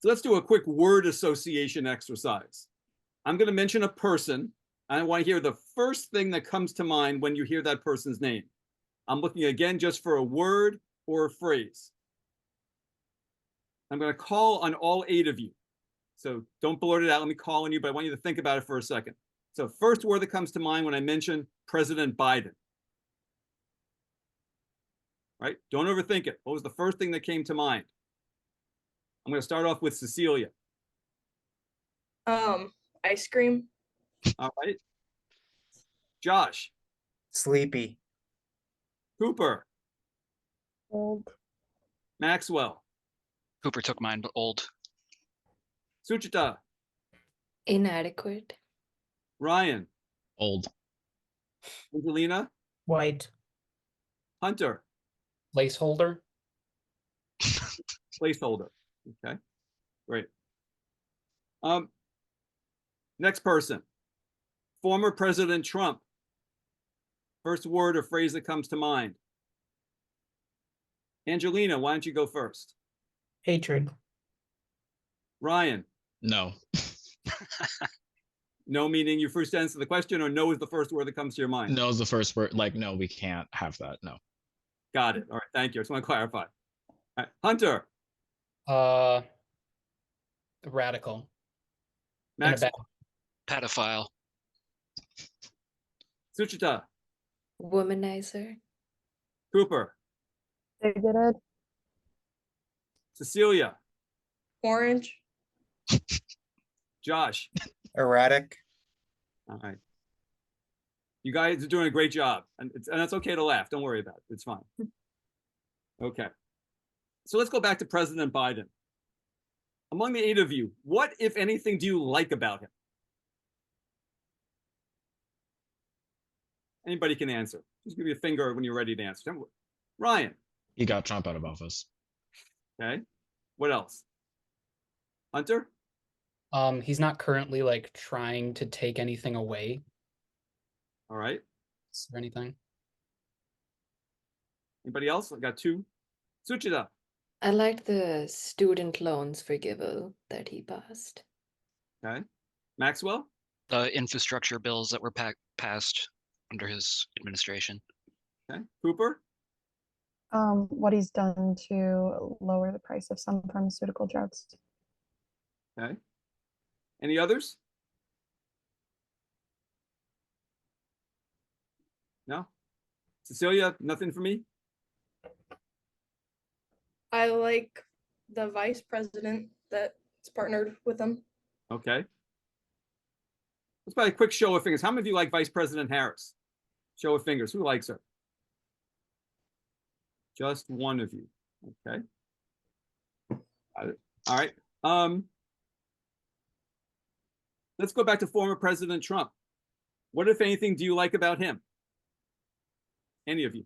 So let's do a quick word association exercise. I'm going to mention a person. I want to hear the first thing that comes to mind when you hear that person's name. I'm looking again just for a word or a phrase. I'm going to call on all 8 of you. So don't blurt it out. Let me call on you, but I want you to think about it for a second. So first word that comes to mind when I mention President Biden. Right? Don't overthink it. What was the first thing that came to mind? I'm going to start off with Cecilia. Ice cream. All right. Josh. Sleepy. Cooper. Old. Maxwell. Cooper took mine, but old. Suchita. Inadequate. Ryan. Old. Angelina. White. Hunter. Placeholder. Placeholder. Okay. Great. Next person. Former President Trump. First word or phrase that comes to mind. Angelina, why don't you go first? Hatred. Ryan. No. No meaning you first answer the question, or no is the first word that comes to your mind? No is the first word. Like, no, we can't have that. No. Got it. All right. Thank you. I just want to clarify. All right. Hunter. Radical. Max. Pedophile. Suchita. Womanizer. Cooper. Bigoted. Cecilia. Orange. Josh. Erratic. All right. You guys are doing a great job. And it's okay to laugh. Don't worry about it. It's fine. Okay. So let's go back to President Biden. Among the 8 of you, what, if anything, do you like about him? Anybody can answer. Just give me a finger when you're ready to answer. Ryan. He got Trump out of office. Okay. What else? Hunter? He's not currently like trying to take anything away. All right. Is there anything? Anybody else? I got 2. Suchita. I liked the student loans forgivable that he passed. Okay. Maxwell? The infrastructure bills that were passed under his administration. Okay. Cooper? What he's done to lower the price of some pharmaceutical drugs. Okay. Any others? No? Cecilia, nothing for me? I like the vice president that's partnered with him. Okay. Let's buy a quick show of fingers. How many of you like Vice President Harris? Show of fingers. Who likes her? Just one of you. Okay. Got it. All right. Let's go back to former President Trump. What, if anything, do you like about him? Any of you?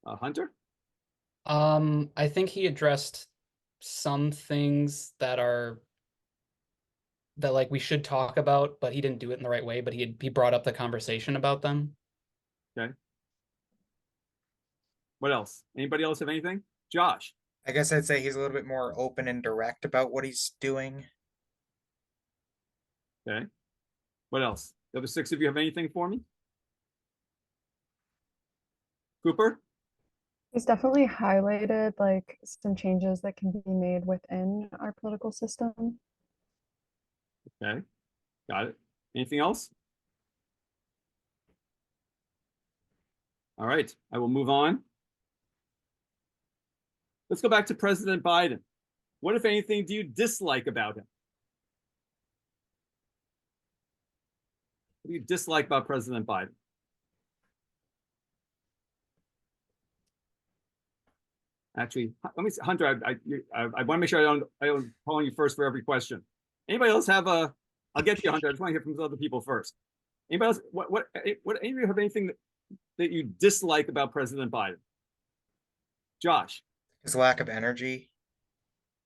Hunter? I think he addressed some things that like we should talk about, but he didn't do it in the right way, but he brought up the conversation about them. Okay. What else? Anybody else have anything? Josh? I guess I'd say he's a little bit more open and direct about what he's doing. Okay. What else? The other 6 of you have anything for me? Cooper? He's definitely highlighted like some changes that can be made within our political system. Okay. Got it. Anything else? All right. I will move on. Let's go back to President Biden. What, if anything, do you dislike about him? What do you dislike about President Biden? Actually, let me see. Hunter, I want to make sure I don't call you first for every question. Anybody else have a? I'll get to you, Hunter. I just want to hear from other people first. Anybody else? What? Any of you have anything that you dislike about President Biden? Josh. His lack of energy.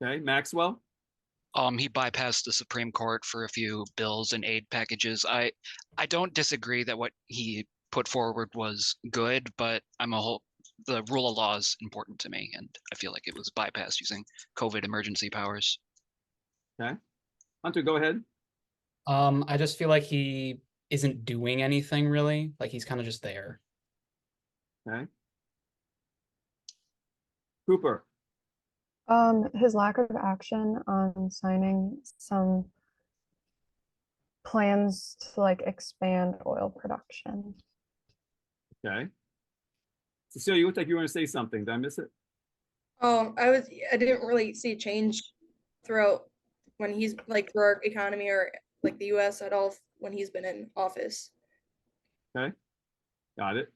Okay, Maxwell. He bypassed the Supreme Court for a few bills and aid packages. I don't disagree that what he put forward was good, but the rule of law is important to me, and I feel like it was bypassed using COVID emergency powers. Hunter, go ahead. I just feel like he isn't doing anything really. Like he's kind of just there. Okay. Cooper. His lack of action on signing some plans to like expand oil production. Okay. Cecilia, you look like you want to say something. Did I miss it? Oh, I didn't really see change throughout when he's like through our economy or like the US at all when he's been in office. Okay. Got it.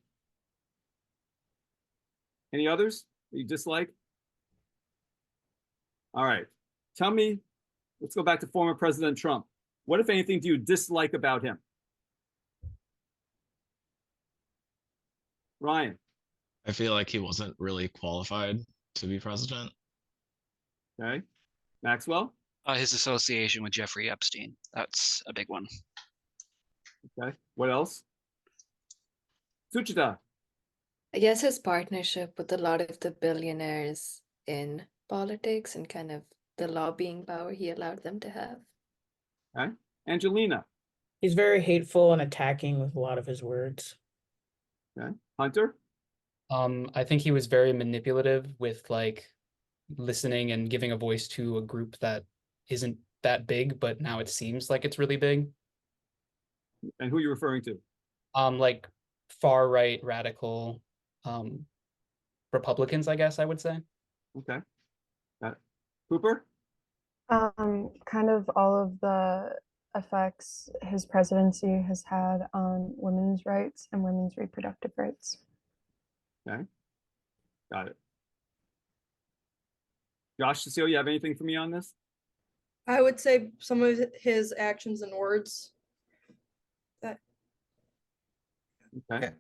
Any others that you dislike? All right. Tell me, let's go back to former President Trump. What, if anything, do you dislike about him? Ryan. I feel like he wasn't really qualified to be president. Okay. Maxwell. His association with Jeffrey Epstein. That's a big one. Okay. What else? Suchita. I guess his partnership with a lot of the billionaires in politics and kind of the lobbying power he allowed them to have. Okay. Angelina. He's very hateful and attacking with a lot of his words. Okay. Hunter. I think he was very manipulative with like listening and giving a voice to a group that isn't that big, but now it seems like it's really big. And who are you referring to? Like far right radical Republicans, I guess I would say. Okay. Cooper. Kind of all of the effects his presidency has had on women's rights and women's reproductive rights. Okay. Got it. Josh, Cecilia, you have anything for me on this? I would say some of his actions and words that Okay.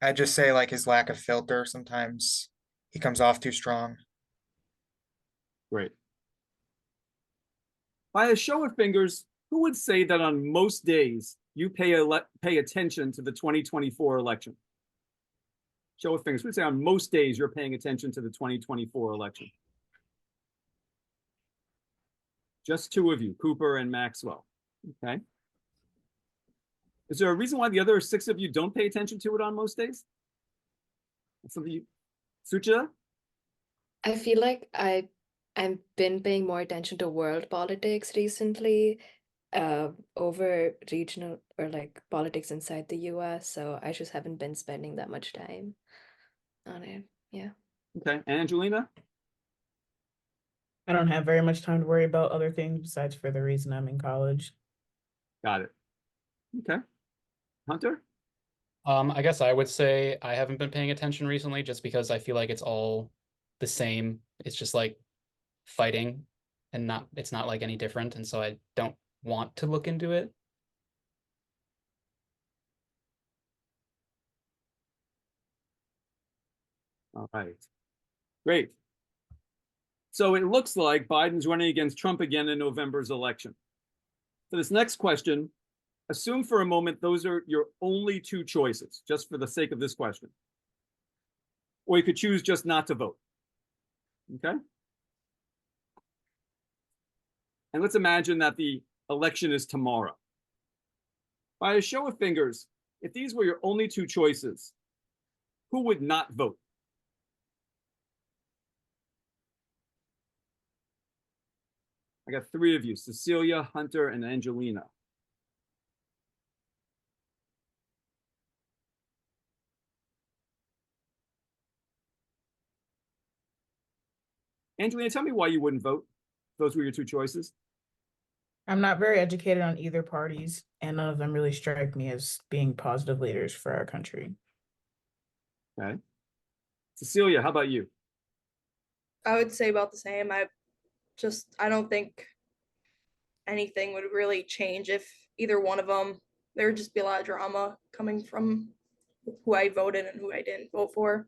I'd just say like his lack of filter. Sometimes he comes off too strong. Great. By a show of fingers, who would say that on most days you pay attention to the 2024 election? Show of fingers. Who would say on most days you're paying attention to the 2024 election? Just two of you, Cooper and Maxwell. Okay. Is there a reason why the other 6 of you don't pay attention to it on most days? Something you, Suchita? I feel like I've been paying more attention to world politics recently, over regional or like politics inside the US, so I just haven't been spending that much time on it. Yeah. Okay. And Angelina? I don't have very much time to worry about other things besides for the reason I'm in college. Got it. Okay. Hunter? I guess I would say I haven't been paying attention recently just because I feel like it's all the same. It's just like fighting and it's not like any different. And so I don't want to look into it. All right. Great. So it looks like Biden's running against Trump again in November's election. For this next question, assume for a moment those are your only 2 choices, just for the sake of this question. Or you could choose just not to vote. Okay? And let's imagine that the election is tomorrow. By a show of fingers, if these were your only 2 choices, who would not vote? I got 3 of you, Cecilia, Hunter, and Angelina. Angelina, tell me why you wouldn't vote. Those were your 2 choices. I'm not very educated on either parties, and none of them really strike me as being positive leaders for our country. Okay. Cecilia, how about you? I would say about the same. I don't think anything would really change if either one of them. There would just be a lot of drama coming from who I voted and who I didn't vote for.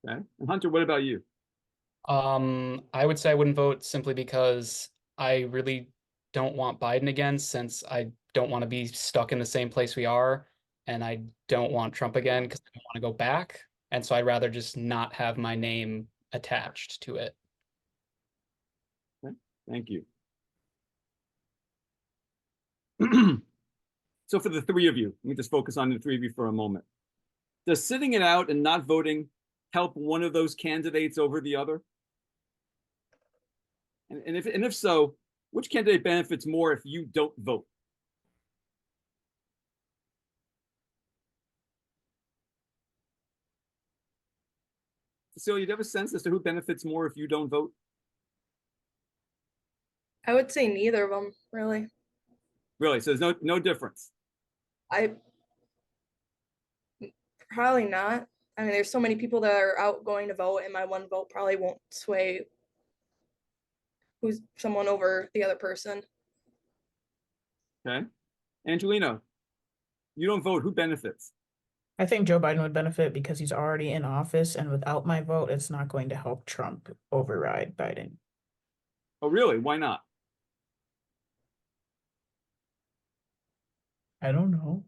Okay. And Hunter, what about you? I would say I wouldn't vote simply because I really don't want Biden again, since I don't want to be stuck in the same place we are. and I don't want Trump again because I don't want to go back. And so I'd rather just not have my name attached to it. Thank you. So for the three of you, let me just focus on the three of you for a moment. Does sitting it out and not voting help one of those candidates over the other? And if so, which candidate benefits more if you don't vote? Cecilia, do you have a sense as to who benefits more if you don't vote? I would say neither of them, really. Really? So there's no difference. I probably not. I mean, there's so many people that are out going to vote, and my one vote probably won't sway who's someone over the other person. Okay. Angelina, you don't vote. Who benefits? I think Joe Biden would benefit because he's already in office, and without my vote, it's not going to help Trump override Biden. Oh, really? Why not? I don't know.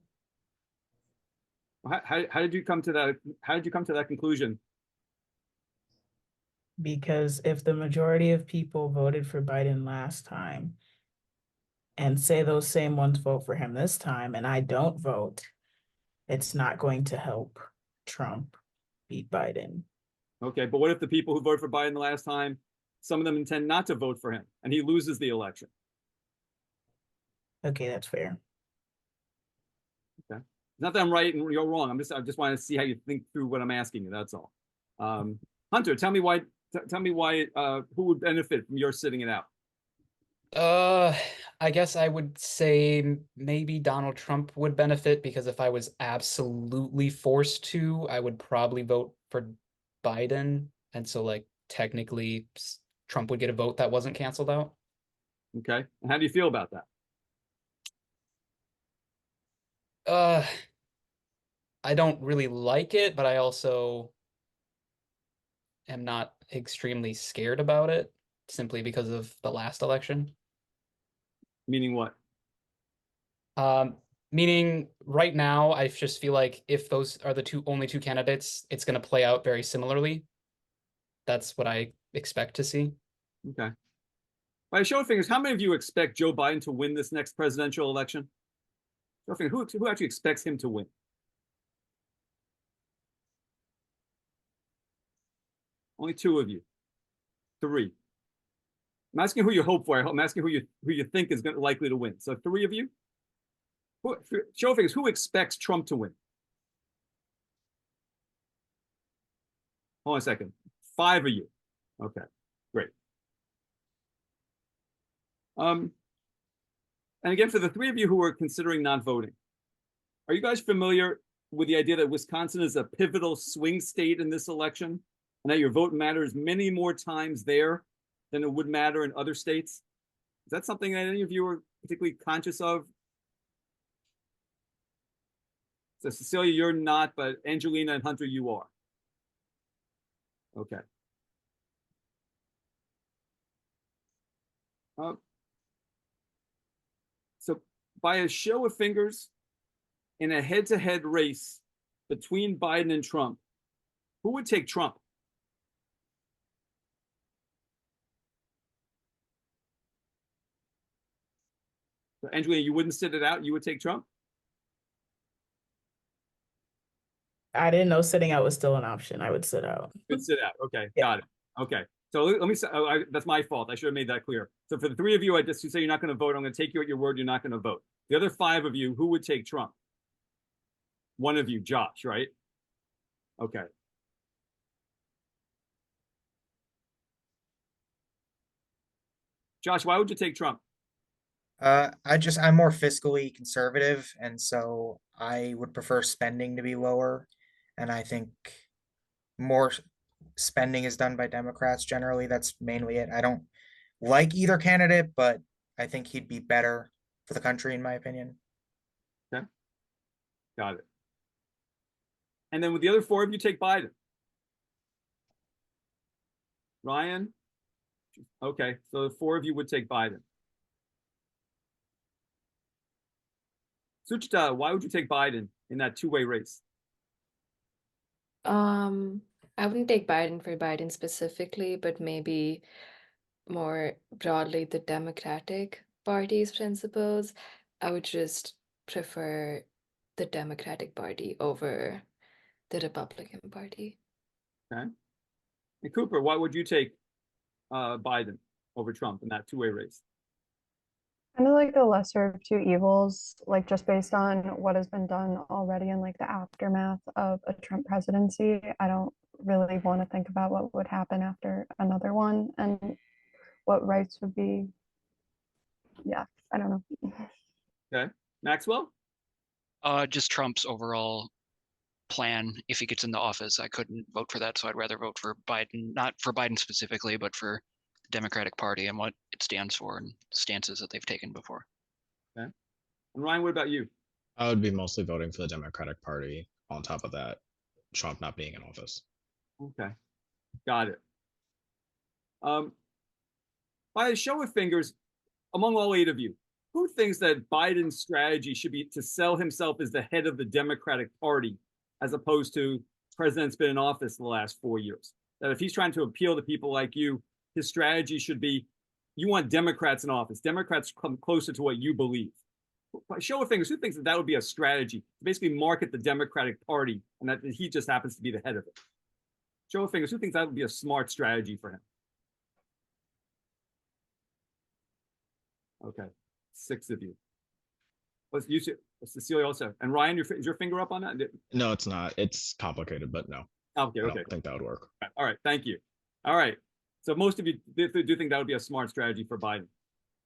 How did you come to that? How did you come to that conclusion? Because if the majority of people voted for Biden last time and say those same ones vote for him this time and I don't vote, it's not going to help Trump beat Biden. Okay, but what if the people who voted for Biden the last time, some of them intend not to vote for him and he loses the election? Okay, that's fair. Okay. Not that I'm right and you're wrong. I just want to see how you think through what I'm asking you. That's all. Hunter, tell me why who would benefit from your sitting it out? I guess I would say maybe Donald Trump would benefit because if I was absolutely forced to, I would probably vote for Biden. And so like technically Trump would get a vote that wasn't canceled out. Okay. And how do you feel about that? I don't really like it, but I also am not extremely scared about it simply because of the last election. Meaning what? Meaning right now, I just feel like if those are the only two candidates, it's going to play out very similarly. That's what I expect to see. Okay. By a show of fingers, how many of you expect Joe Biden to win this next presidential election? Show of fingers, who actually expects him to win? Only two of you. Three. I'm asking who you hope for. I'm asking who you think is likely to win. So three of you. Show of fingers, who expects Trump to win? Hold on a second. Five of you. Okay, great. And again, for the three of you who are considering not voting, are you guys familiar with the idea that Wisconsin is a pivotal swing state in this election, and that your vote matters many more times there than it would matter in other states? Is that something that any of you are particularly conscious of? So Cecilia, you're not, but Angelina and Hunter, you are. Okay. So by a show of fingers, in a head-to-head race between Biden and Trump, who would take Trump? So Angelina, you wouldn't sit it out? You would take Trump? I didn't know sitting out was still an option. I would sit out. You'd sit out. Okay, Yeah. got it. Okay. So let me say, that's my fault. I should have made that clear. So for the three of you, I just say you're not going to vote. I'm going to take you at your word. You're not going to vote. The other five of you, who would take Trump? One of you, Josh, right? Okay. Josh, why would you take Trump? I'm more fiscally conservative, and so I would prefer spending to be lower. And I think more spending is done by Democrats generally. That's mainly it. I don't like either candidate, but I think he'd be better for the country, in my opinion. Okay. Got it. And then with the other four of you, take Biden. Ryan? Okay, so the four of you would take Biden. Suchita, why would you take Biden in that two-way race? I wouldn't take Biden for Biden specifically, but maybe more broadly the Democratic Party's principles. I would just prefer the Democratic Party over the Republican Party. Okay. And Cooper, why would you take Biden over Trump in that two-way race? Kind of like the lesser of two evils, like just based on what has been done already in like the aftermath of a Trump presidency. I don't really want to think about what would happen after another one and what rights would be. Yeah, I don't know. Okay. Maxwell? Just Trump's overall plan. If he gets into office, I couldn't vote for that, so I'd rather vote for Biden, not for Biden specifically, but for the Democratic Party and what it stands for and stances that they've taken before. And Ryan, what about you? I would be mostly voting for the Democratic Party. On top of that, Trump not being in office. Okay. Got it. By a show of fingers, among all 8 of you, who thinks that Biden's strategy should be to sell himself as the head of the Democratic Party, as opposed to president's been in office the last 4 years? That if he's trying to appeal to people like you, his strategy should be, you want Democrats in office. Democrats come closer to what you believe. By show of fingers, who thinks that that would be a strategy to basically market the Democratic Party and that he just happens to be the head of it? Show of fingers, who thinks that would be a smart strategy for him? Okay, 6 of you. Let's use it. Cecilia also. And Ryan, is your finger up on that? No, it's not. It's complicated, but no. Okay, I okay. don't think that would work. All right, thank you. All right. So most of you do think that would be a smart strategy for Biden.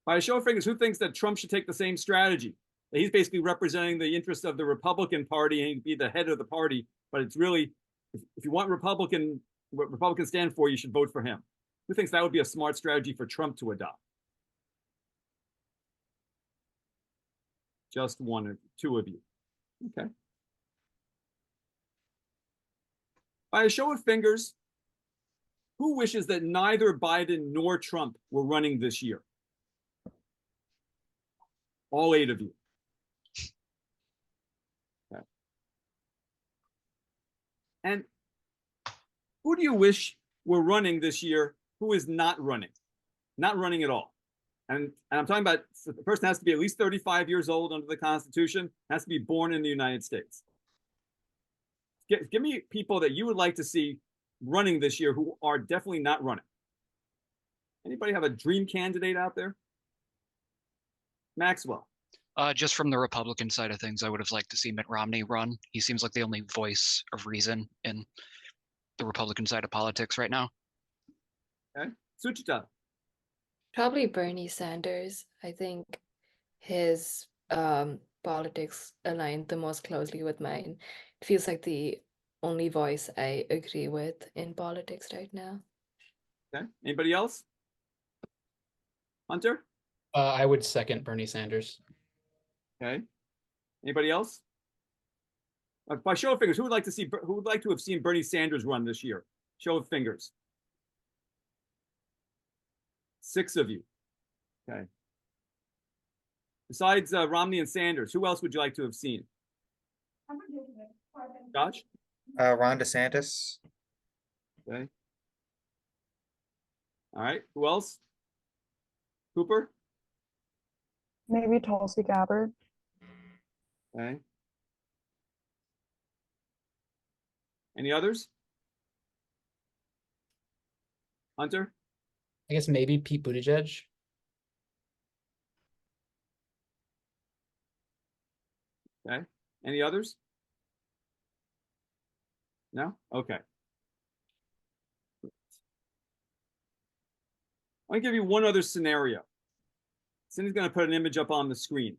By a show of fingers, who thinks that Trump should take the same strategy? That he's basically representing the interests of the Republican Party and he'd be the head of the party, but it's really, if you want what Republicans stand for, you should vote for him. Who thinks that would be a smart strategy for Trump to adopt? Just 1 or 2 of you. Okay. By a show of fingers, who wishes that neither Biden nor Trump were running this year? All 8 of you. Okay. And who do you wish were running this year who is not running? Not running at all. And I'm talking about, so the person has to be at least 35 years old under the Constitution, has to be born in the United States. Give me people that you would like to see running this year who are definitely not running. Anybody have a dream candidate out there? Maxwell. Just from the Republican side of things, I would have liked to see Mitt Romney run. He seems like the only voice of reason in the Republican side of politics right now. Okay. Suchita. Probably Bernie Sanders. I think his politics align the most closely with mine. It feels like the only voice I agree with in politics right now. Okay. Anybody else? Hunter? I would second Bernie Sanders. Okay. Anybody else? By show of fingers, who would like to have seen Bernie Sanders run this year? Show of fingers. 6 of you. Okay. Besides Romney and Sanders, who else would you like to have seen? Josh? Ron DeSantis. Okay. All right. Who else? Cooper? Maybe Tulsi Gabbard. Okay. Any others? Hunter? I guess maybe Pete Buttigieg. Okay. Any others? No? Okay. I'm going to give you one other scenario. Cindy's going to put an image up on the screen.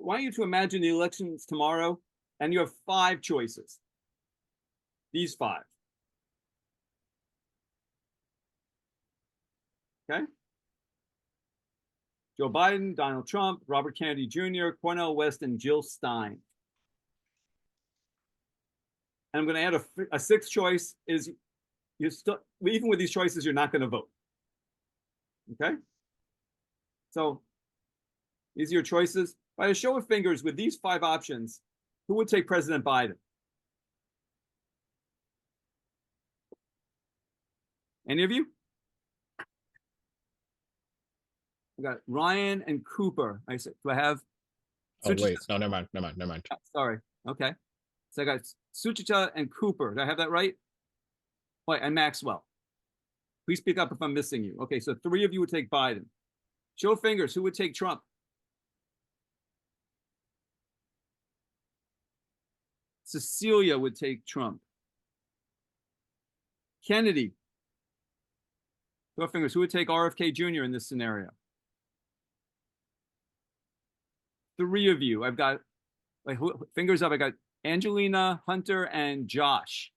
I want you to imagine the elections tomorrow, and you have 5 choices. These 5. Okay? Joe Biden, Donald Trump, Robert Kennedy Jr., Cornel West, and Jill Stein. And I'm going to add a 6th choice is you still, even with these choices, you're not going to vote. Okay? So these are your choices. By a show of fingers, with these 5 options, who would take President Biden? Any of you? I got Ryan and Cooper. I said, do I have? Oh, wait, Suchita- no, never mind. Sorry. Okay. So I got Suchita and Cooper. Did I have that right? Oh, and Maxwell. Please speak up if I'm missing you. Okay, so 3 of you would take Biden. Show of fingers, who would take Trump? Cecilia would take Trump. Kennedy. Show of fingers, who would take RFK Jr. in this scenario? 3 of you. I've got, like, fingers up. I got Angelina, Hunter, and Josh.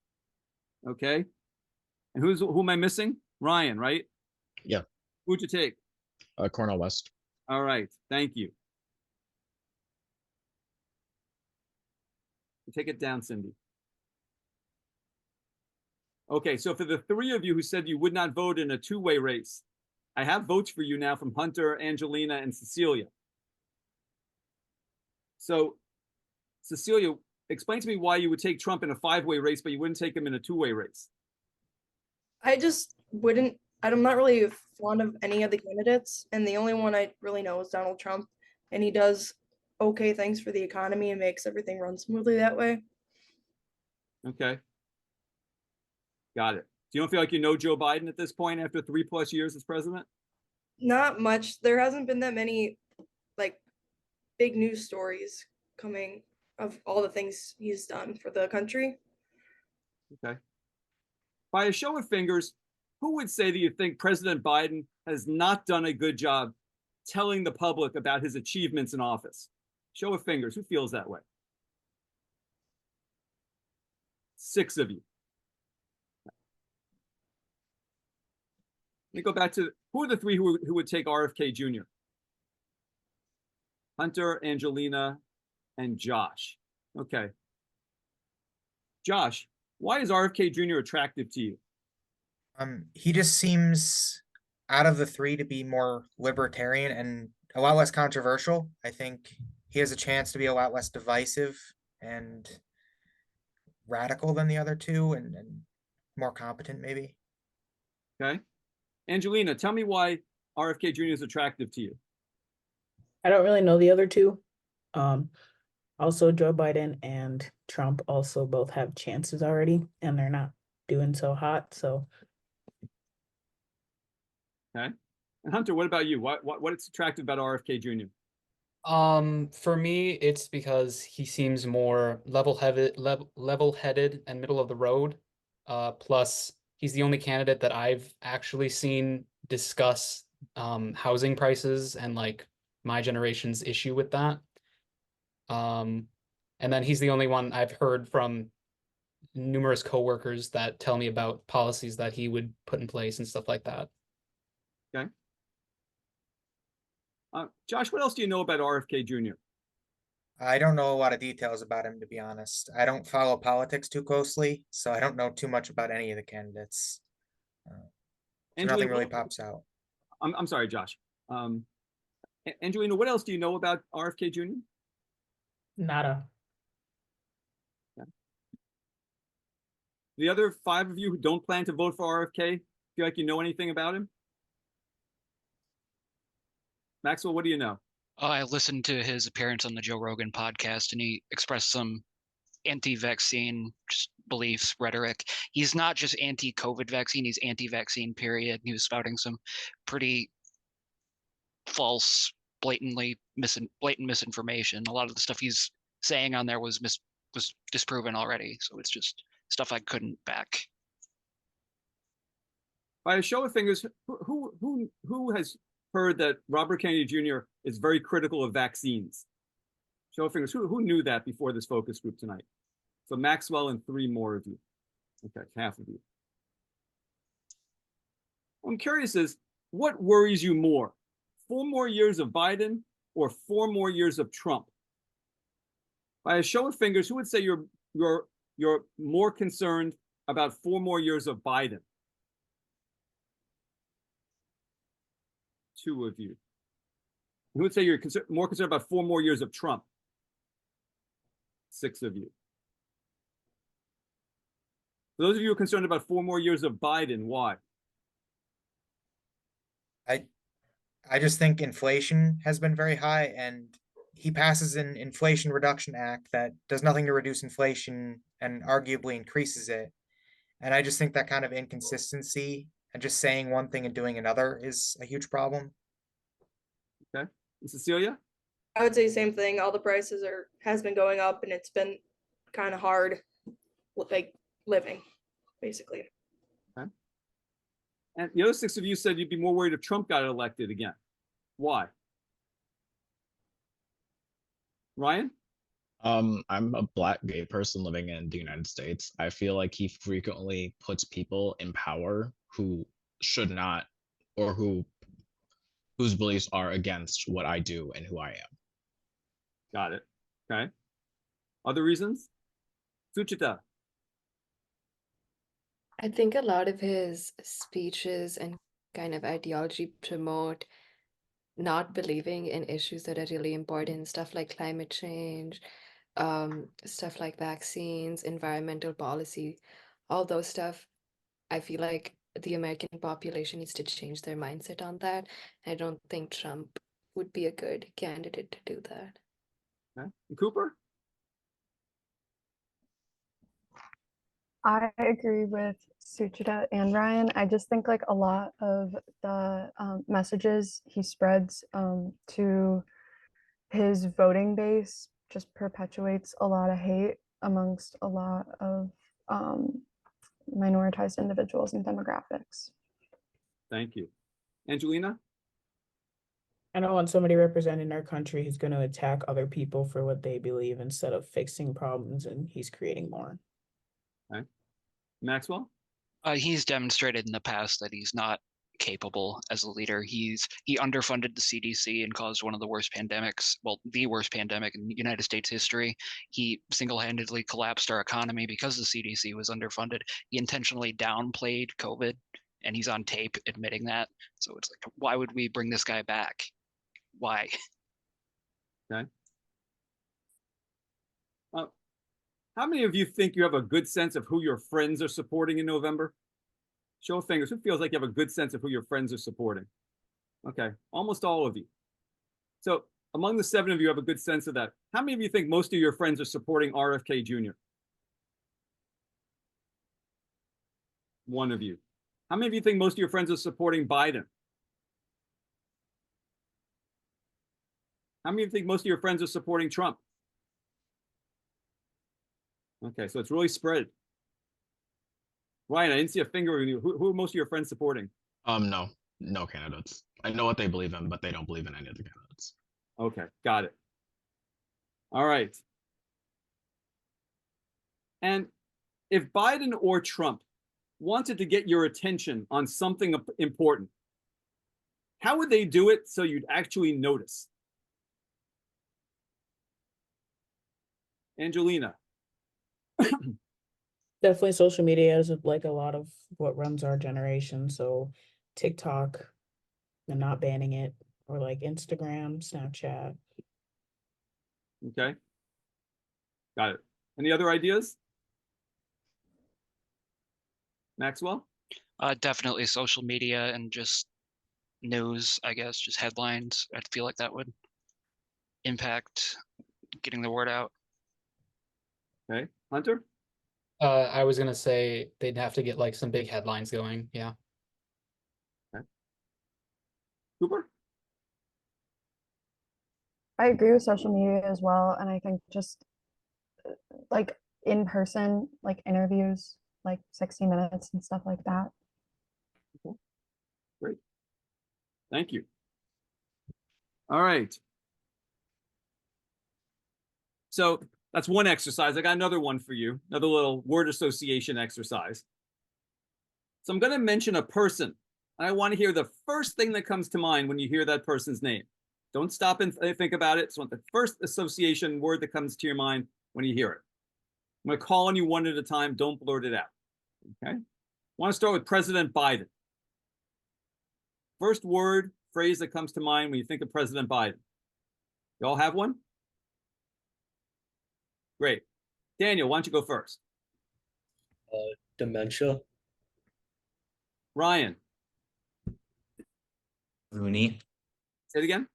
Okay. And who am I missing? Ryan, right? Yeah. Who'd you take? Cornel West. All right. Thank you. Take it down, Cindy. Okay, so for the 3 of you who said you would not vote in a 2-way race, I have votes for you now from Hunter, Angelina, and Cecilia. So, Cecilia, explain to me why you would take Trump in a 5-way race, but you wouldn't take him in a 2-way race. I just wouldn't. I'm not really fond of any of the candidates, and the only one I really know is Donald Trump, and he does okay things for the economy and makes everything run smoothly that way. Okay. Got it. Do you don't feel like you know Joe Biden at this point after 3+ years as president? Not much. There hasn't been that many like big news stories coming of all the things he's done for the country. Okay. By a show of fingers, who would say that you think President Biden has not done a good job telling the public about his achievements in office? Show of fingers, who feels that way? 6 of you. Let me go back to, who are the 3 who would take RFK Jr.? Hunter, Angelina, and Josh. Okay. Josh, why is RFK Jr. attractive to you? He just seems out of the 3 to be more libertarian and a lot less controversial. I think he has a chance to be a lot less divisive and radical than the other 2 and more competent maybe. Okay. Angelina, tell me why RFK Jr. is attractive to you. I don't really know the other 2. Also, Joe Biden and Trump also both have chances already, and they're not doing so hot. So, Okay. And Hunter, what about you? What's attractive about RFK Jr.? For me, it's because he seems more level-headed and middle of the road. Plus, he's the only candidate that I've actually seen discuss housing prices and like my generation's issue with that. And then he's the only one I've heard from numerous coworkers that tell me about policies that he would put in place and stuff like that. Okay. Josh, what else do you know about RFK Jr.? I don't know a lot of details about him, to be honest. I don't follow politics too closely, so I don't know too much about any of the candidates. So nothing really pops out. I'm sorry, Josh. Angelina, what else do you know about RFK Jr.? nada. Okay. The other 5 of you who don't plan to vote for RFK, feel like you know anything about him? Maxwell, what do you know? I listened to his appearance on the Joe Rogan podcast, and he expressed some anti-vaccine just beliefs, rhetoric. He's not just anti-COVID vaccine; he's anti-vaccine. Period. He was spouting some pretty false, blatant misinformation. A lot of the stuff he's saying on there was disproven already. So it's just stuff I couldn't back. By a show of fingers, who has heard that Robert Kennedy Jr. is very critical of vaccines? Show of fingers, who knew that before this focus group tonight? So Maxwell and 3 more of you. Okay, half of you. I'm curious is, what worries you more? 4 more years of Biden or 4 more years of Trump? By a show of fingers, who would say you're more concerned about 4 more years of Biden? 2 of you. Who would say you're more concerned about 4 more years of Trump? 6 of you. For those of you who are concerned about 4 more years of Biden, why? I just think inflation has been very high, and he passes an Inflation Reduction Act that does nothing to reduce inflation and arguably increases it. And I just think that kind of inconsistency and just saying one thing and doing another is a huge problem. Okay. And Cecilia? I would say same thing. All the prices has been going up, and it's been kind of hard, like living, basically. And the other 6 of you said you'd be more worried if Trump got elected again. Why? Ryan? I'm a black gay person living in the United States. I feel like he frequently puts people in power who should not, or whose beliefs are against what I do and who I am. Got it. Okay. Other reasons? Suchita? I think a lot of his speeches and kind of ideology promote not believing in issues that are really important, stuff like climate change, stuff like vaccines, environmental policy, all those stuff. I feel like the American population needs to change their mindset on that. I don't think Trump would be a good candidate to do that. Okay. And Cooper? I agree with Suchita and Ryan. I just think like a lot of the messages he spreads to his voting base just perpetuates a lot of hate amongst a lot of minoritized individuals and demographics. Thank you. Angelina? I don't want somebody representing our country who's going to attack other people for what they believe instead of fixing problems, and he's creating more. Okay. Maxwell? He's demonstrated in the past that he's not capable as a leader. He underfunded the CDC and caused one of the worst pandemics, well, the worst pandemic in United States history. He single-handedly collapsed our economy because the CDC was underfunded. He intentionally downplayed COVID, and he's on tape admitting that. So it's like, why would we bring this guy back? Why? Okay. How many of you think you have a good sense of who your friends are supporting in November? Show of fingers. Who feels like you have a good sense of who your friends are supporting? Okay, almost all of you. So among the 7 of you have a good sense of that. How many of you think most of your friends are supporting RFK Jr.? 1 of you. How many of you think most of your friends are supporting Biden? How many of you think most of your friends are supporting Trump? Okay, so it's really spread. Ryan, I didn't see a finger in you. Who are most of your friends supporting? No candidates. I know what they believe in, but they don't believe in any of the candidates. Okay, got it. All right. And if Biden or Trump wanted to get your attention on something important, how would they do it so you'd actually notice? Angelina? Definitely social media is like a lot of what runs our generation. So TikTok and not banning it, or like Instagram, Snapchat. Okay. Got it. Any other ideas? Maxwell? Definitely social media and just news, I guess, just headlines. I feel like that would impact getting the word out. Okay. Hunter? I was gonna say they'd have to get like some big headlines going. Yeah. Okay. Cooper? I agree with social media as well. And I think just like in person, like interviews, like 60 Minutes and stuff like that. Okay. Great. Thank you. All right. So that's one exercise. I got another one for you, another little word association exercise. So I'm going to mention a person. I want to hear the first thing that comes to mind when you hear that person's name. Don't stop and think about it. It's the first association word that comes to your mind when you hear it. I'm going to call on you one at a time. Don't blurt it out. Okay. I want to start with President Biden. First word, phrase that comes to mind when you think of President Biden. You all have one? Great. Daniel, why don't you go first? Dementia. Ryan, Looney, say it again.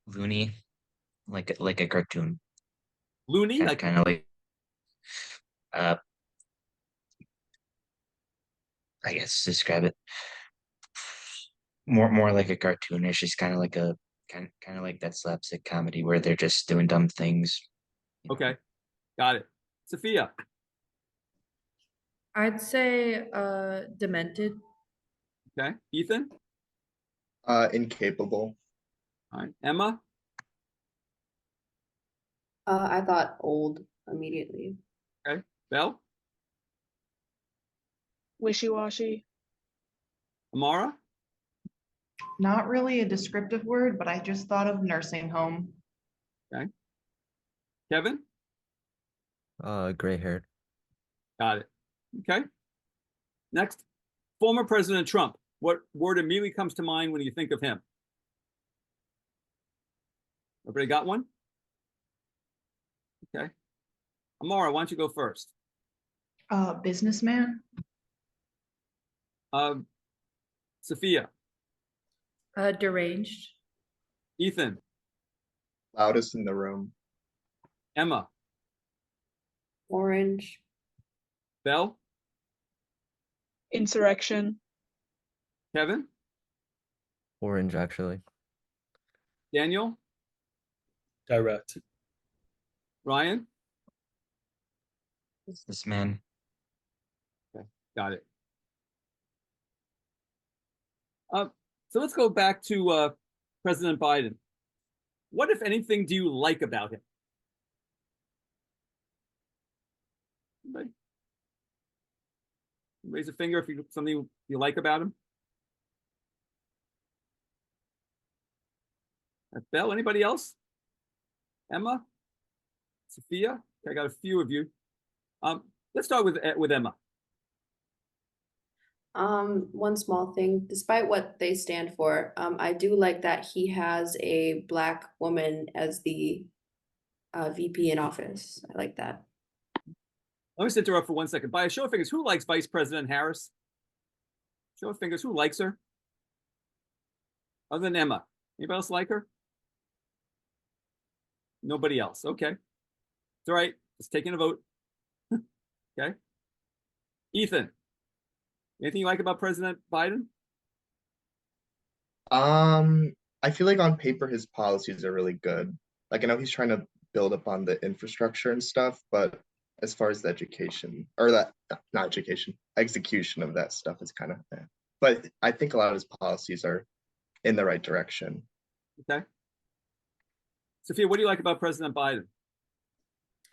loony, like a cartoon, Looney, like kind of like, uh, I guess describe it more like a cartoonish. It's kind of like a kind of like that slapstick comedy where they're just doing dumb things. okay, got it. Sophia, I'd say demented. okay. Ethan, Incapable. all right. Emma, I thought old immediately. okay. Belle, Wishy-washy. Amara, Not really a descriptive word, but I just thought of nursing home. okay. Kevin, Gray haired. got it. Okay. Next, former President Trump. What word immediately comes to mind when you think of him? Everybody got one? Okay. Amara, why don't you go first? Businessman. Sophia, Deranged. Ethan, Loudest in the room. Emma, Orange. Belle, Insurrection. Kevin, Orange, actually. Daniel, Direct. Ryan, Businessman. got it. So let's go back to President Biden. What, if anything, do you like about him? Anybody? Raise a finger if you something you like about him. Belle, anybody else? Emma, Sophia. Okay, I got a few of you. Let's start with Emma. One small thing, despite what they stand for, I do like that he has a Black woman as the VP in office. I like that. Let me just interrupt for 1 second. By a show of fingers, who likes Vice President Harris? Show of fingers, who likes her? Other than Emma. Anybody else like her? Nobody else. Okay. It's all right. Just taking a vote. Okay. Ethan, anything you like about President Biden? I feel like on paper his policies are really good. Like I know he's trying to build upon the infrastructure and stuff, but as far as the education or that not education, execution of that stuff is kind of but I think a lot of his policies are in the right direction. Okay. Sophia, what do you like about President Biden?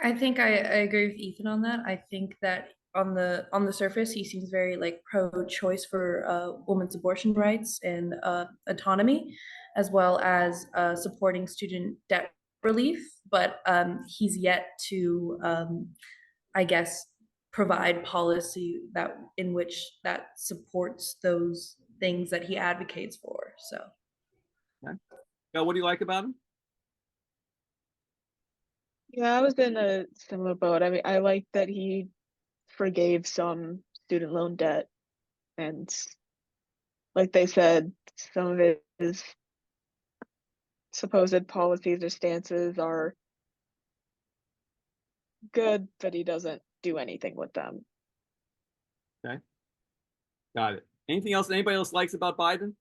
I think I agree with Ethan on that. I think that on the surface he seems very like pro-choice for women's abortion rights and autonomy, as well as supporting student debt relief, but he's yet to I guess provide policy that in which that supports those things that he advocates for. So okay. Now, what do you like about him? Yeah, I was in a similar boat. I mean, I like that he forgave some student loan debt, and like they said, some of his supposed policies or stances are good, but he doesn't do anything with them. Okay. Got it. Anything else anybody else likes about Biden?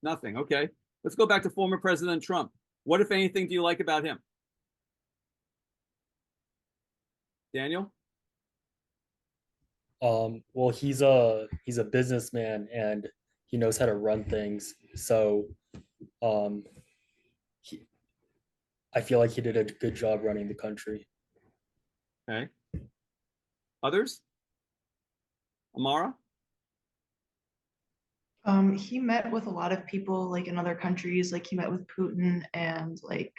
Nothing. Okay. Let's go back to former President Trump. What, if anything, do you like about him? Daniel? Well, he's a businessman and he knows how to run things. So I feel like he did a good job running the country. Okay. Others? Amara? He met with a lot of people like in other countries, like he met with Putin and like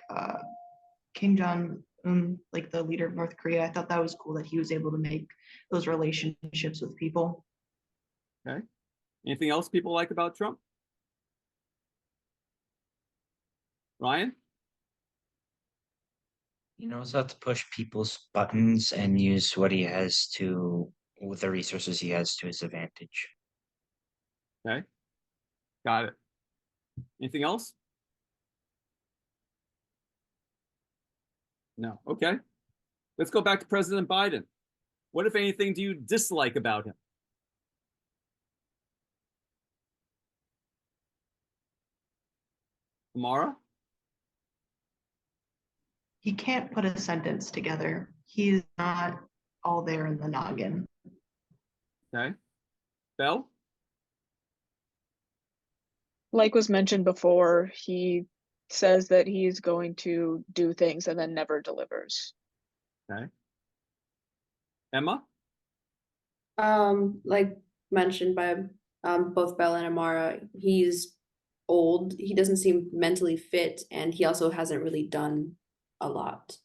Kim Jong-un, like the leader of North Korea. I thought that was cool that he was able to make those relationships with people. Okay. Anything else people like about Trump? Ryan? He knows how to push people's buttons and use what he has to, with the resources he has to his advantage. Okay. Got it. Anything else? No. Okay. Let's go back to President Biden. What, if anything, do you dislike about him? Amara? He can't put a sentence together. He's not all there in the noggin. Okay. Bell? Like was mentioned before, he says that he's going to do things and then never delivers. Okay. Emma? Like mentioned by both Bella and Amara, he's old. He doesn't seem mentally fit, and he also hasn't really done a lot.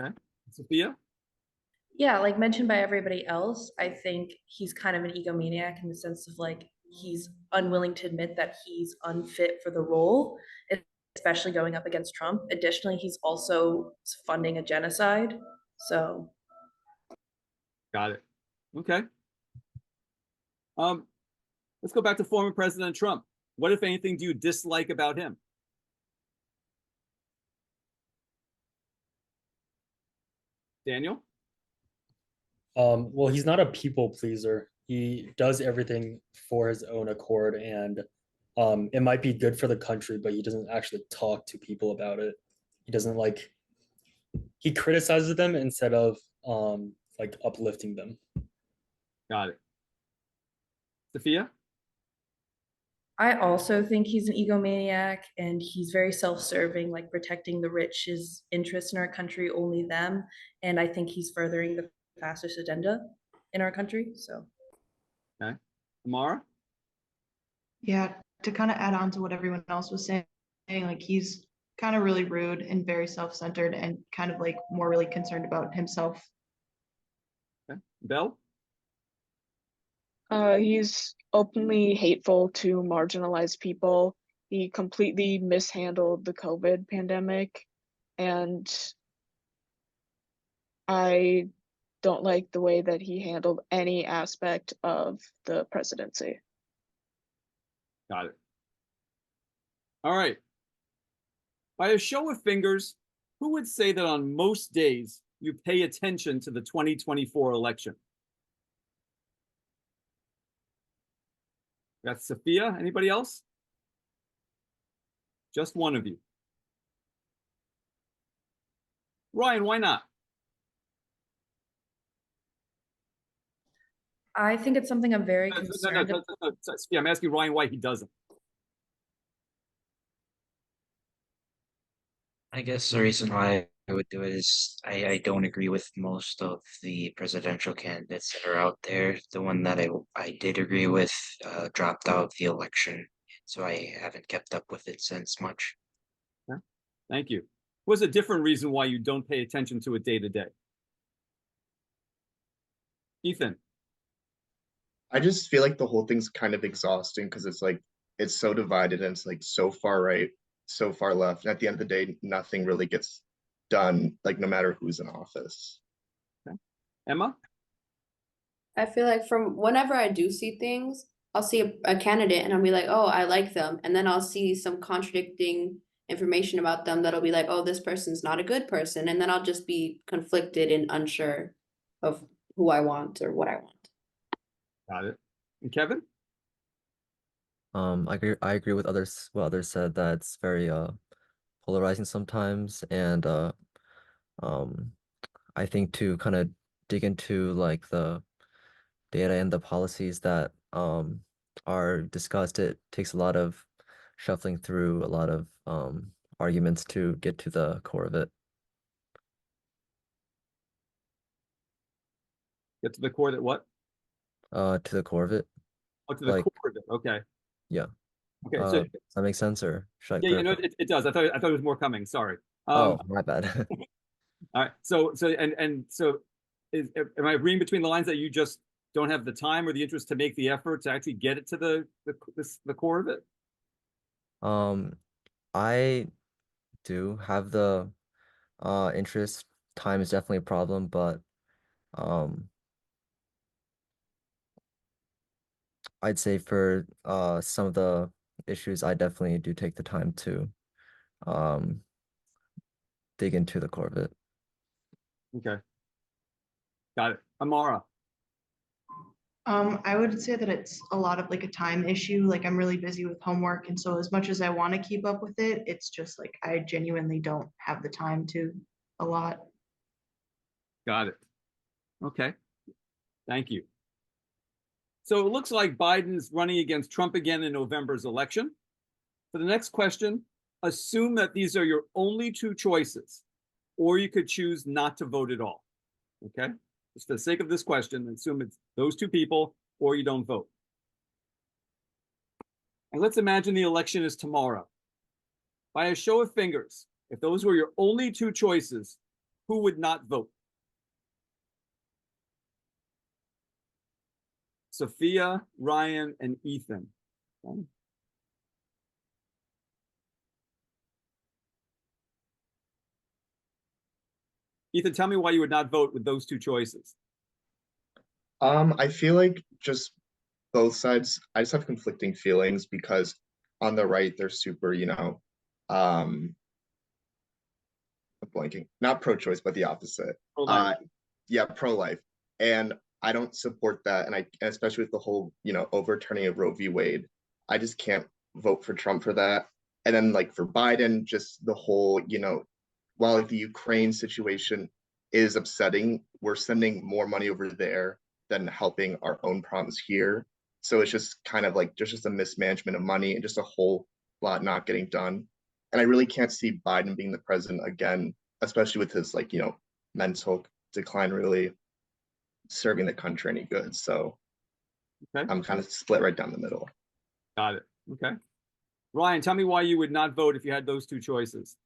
Okay. Sophia? Yeah, like mentioned by everybody else, I think he's kind of an egomaniac in the sense of like he's unwilling to admit that he's unfit for the role, especially going up against Trump. Additionally, he's also funding a genocide. So Got it. Okay. Let's go back to former President Trump. What, if anything, do you dislike about him? Daniel? Well, he's not a people pleaser. He does everything for his own accord, and it might be good for the country, but he doesn't actually talk to people about it. He doesn't he criticizes them instead of like uplifting them. Got it. Sophia? I also think he's an egomaniac and he's very self-serving, like protecting the rich's interests in our country, only them. And I think he's furthering the fascist agenda in our country. So, okay. Amara? Yeah, to kind of add on to what everyone else was saying, like he's kind of really rude and very self-centered and kind of like more really concerned about himself. Okay. Belle? He's openly hateful to marginalized people. He completely mishandled the COVID pandemic, and I don't like the way that he handled any aspect of the presidency. Got it. All right. By a show of fingers, who would say that on most days you pay attention to the 2024 election? That's Sophia. Anybody else? Just one of you. Ryan, why not? I think it's something I'm very No, concerned about. Sophia, I'm asking Ryan why he doesn't. I guess the reason why I would do it is I don't agree with most of the presidential candidates that are out there. The one that I did agree with dropped out of the election, so I haven't kept up with it since much. Okay. Thank you. What's a different reason why you don't pay attention to it day to day? Ethan? I just feel like the whole thing's kind of exhausting because it's like it's so divided and it's like so far right, so far left. And at the end of the day, nothing really gets done, like no matter who's in office. Okay. Emma? I feel like from whenever I do see things, I'll see a candidate and I'll be like, oh, I like them. And then I'll see some contradicting information about them that'll be like, oh, this person's not a good person. And then I'll just be conflicted and unsure of who I want or what I want. Got it. And Kevin? I agree with what others said, that it's very polarizing sometimes, and I think to kind of dig into like the data and the policies that are discussed, it takes a lot of shuffling through a lot of arguments to get to the core of it. Get to the core that what? To the core of it. Oh, to the Like, core of it. Okay. yeah. Okay. Does that make sense, or should I Yeah, you know, clarify? it does. I thought there was more coming. Sorry. Oh, my bad. All right. So am I reading between the lines that you just don't have the time or the interest to make the effort to actually get it to the core of it? I do have the interest. Time is definitely a problem, but I'd say for some of the issues, I definitely do take the time to um dig into the core of it. Okay. Got it. Amara. I would say that it's a lot of like a time issue. Like I'm really busy with homework, and so as much as I want to keep up with it, it's just like I genuinely don't have the time to a lot. Got it. Okay. Thank you. So it looks like Biden's running against Trump again in November's election. For the next question, assume that these are your only two choices, or you could choose not to vote at all. Okay? Just for the sake of this question, assume it's those two people, or you don't vote. And let's imagine the election is tomorrow. By a show of fingers, if those were your only two choices, who would not vote? Sophia, Ryan, and Ethan. Okay. Ethan, tell me why you would not vote with those two choices. I feel like just both sides, I just have conflicting feelings because on the right, they're super, I'm blanking, not pro-choice, but the opposite. Pro-life. Yeah, pro-life. And I don't support that. And especially with the whole, overturning of Roe v. Wade, I just can't vote for Trump for that. And then like for Biden, just the whole, while the Ukraine situation is upsetting, we're sending more money over there than helping our own problems here. So it's just kind of like just a mismanagement of money and just a whole lot not getting done. And I really can't see Biden being the president again, especially with his mental decline really serving the country any good. So okay. I'm kind of split right down the middle. Got it. Okay. Ryan, tell me why you would not vote if you had those two choices.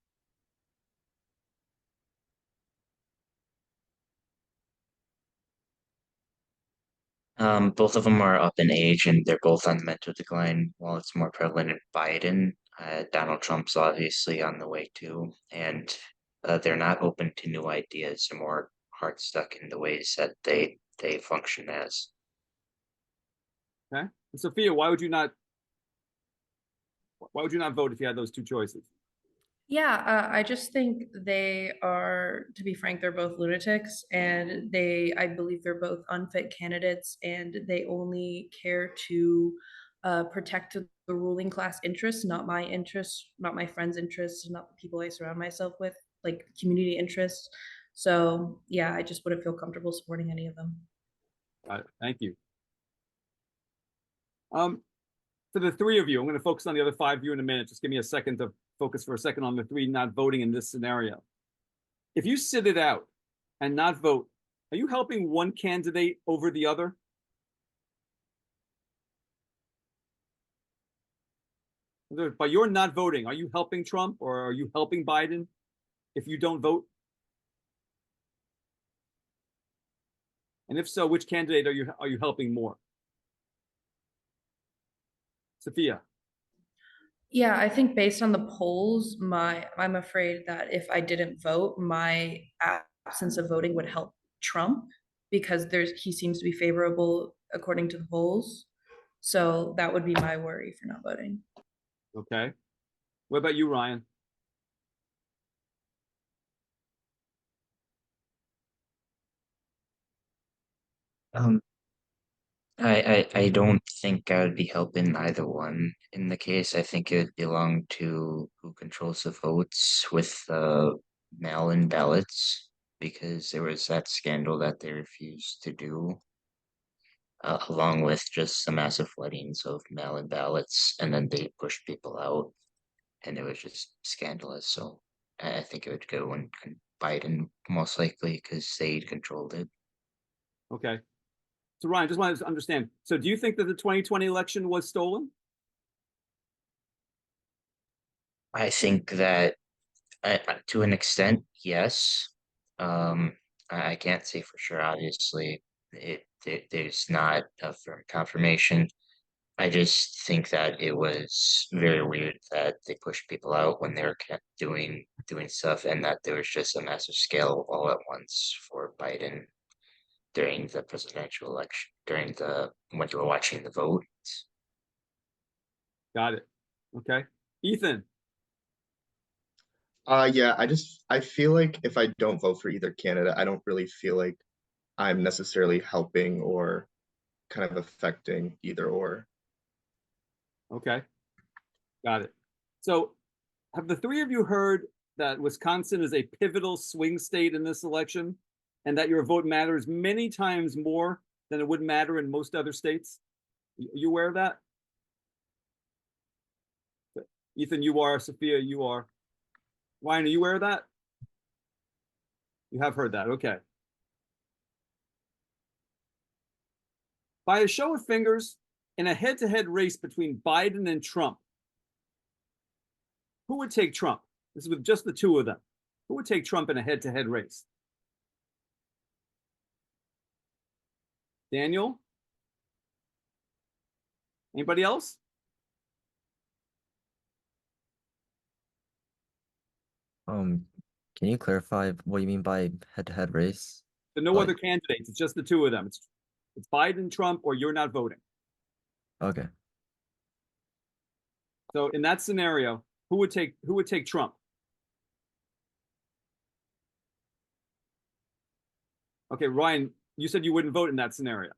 Both of them are up in age and they're both on the mental decline. While it's more prevalent in Biden, Donald Trump's obviously on the way too, and they're not open to new ideas. They're more hard stuck in the ways that they function as. Okay. And Sophia, why would you not vote if you had those two choices? Yeah, I just think they are, to be frank, they're both lunatics, and I believe they're both unfit candidates, and they only care to protect the ruling class interests, not my interests, not my friends' interests, not the people I surround myself with, like community interests. So yeah, I just wouldn't feel comfortable supporting any of them. Got it. Thank you. For the three of you, I'm going to focus on the other five of you in a minute. Just give me a second to focus for a second on the three not voting in this scenario. If you sit it out and not vote, are you helping one candidate over the other? By your not voting, are you helping Trump or are you helping Biden if you don't vote? And if so, which candidate are you helping more? Sophia. Yeah, I think based on the polls, I'm afraid that if I didn't vote, my absence of voting would help Trump because he seems to be favorable according to the polls. So that would be my worry for not voting. Okay. What about you, Ryan? I don't think I would be helping either one in the case. I think it would belong to who controls the votes with mail-in ballots because there was that scandal that they refused to do, along with just the massive floodings of mail-in ballots, and then they pushed people out, and it was just scandalous. So I think it would go on Biden most likely because they controlled it. Okay. So Ryan, just wanted to understand. So do you think that the 2020 election was stolen? I think that to an extent, yes. I can't say for sure. Obviously, there's not a firm confirmation, I just think that it was very weird that they pushed people out when they were doing stuff, and that there was just a massive scale all at once for Biden during the presidential election, during the when you were watching the vote. Got it. Okay. Ethan. Yeah, I feel like if I don't vote for either candidate, I don't really feel like I'm necessarily helping or kind of affecting either or. Okay. Got it. So have the three of you heard that Wisconsin is a pivotal swing state in this election and that your vote matters many times more than it would matter in most other states? You aware of that? Ethan, you are. Sophia, you are. Ryan, are you aware of that? You have heard that. Okay. By a show of fingers, in a head-to-head race between Biden and Trump, who would take Trump? This is with just the two of them. Who would take Trump in a head-to-head race? Daniel? Anybody else? Can you clarify what you mean by head-to-head race? There are no Like- other candidates. It's just the two of them. It's Biden, Trump, or you're not voting. Okay. So in that scenario, who would take Trump? Okay, Ryan, you said you wouldn't vote in that scenario.